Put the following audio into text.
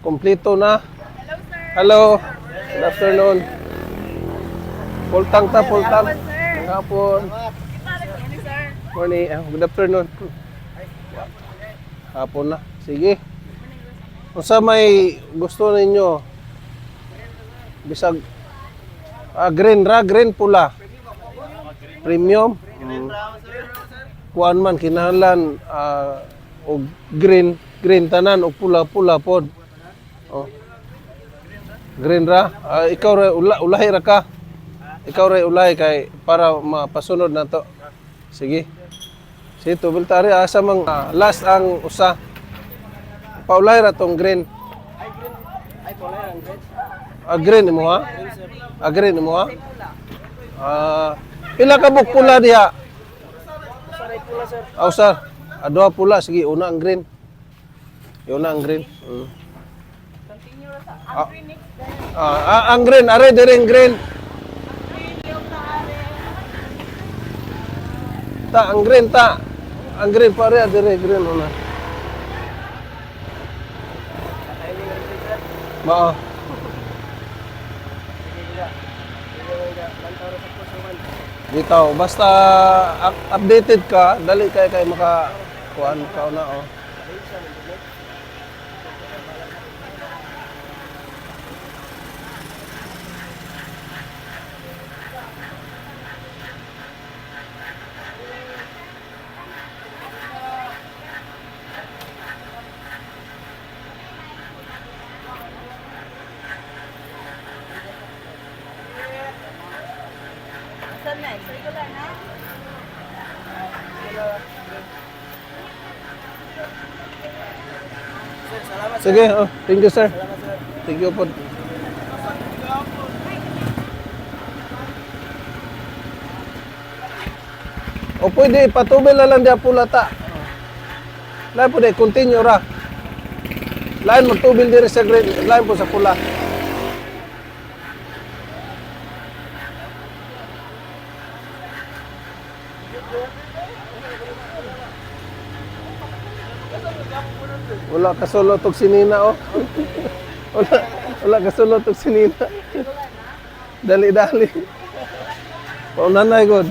Kompleto na. Hello. Good afternoon. Full tank ta, full tank. Hapon. Morning. Good afternoon. Hapon na. Sige. Kung sa may gusto ninyo, bisag green ra, green pula. Premium. Kuan man kinahanglan og green tanan og pula pod. Oh. Green ra. Ikaw ra ulahi ra ka. Ikaw ra ulahi kay para mapasunod na to. Sige. Sige to biltari asa mang last ang usa. Paulay ra tong green. Ay, pula ang green. Green mo ha? Green mo ha? Pila ka buk pula diha? Saray pula, sir. Sir. Adua pula sige una ang green. Una ang green. Continue ra sa ang green next. Ang green, are diring green. Ang green ta. Ang green pare dire green una. Mao. Bitaw, basta updated ka, dali kay maka kuan ka na oh. Saan na? Sorry ko lang, ha? Sir, salamat. Sige, thank you sir. Salamat, sir. Thank you po. O pwede, patubil na lang diya pula ta. Lain po de, continue ra. Lain magtubil diri sa green, lain po sa pula. Wala kasulo tog sinina oh. wala kasulo tog sinina. Dali-dali. Paunanay god.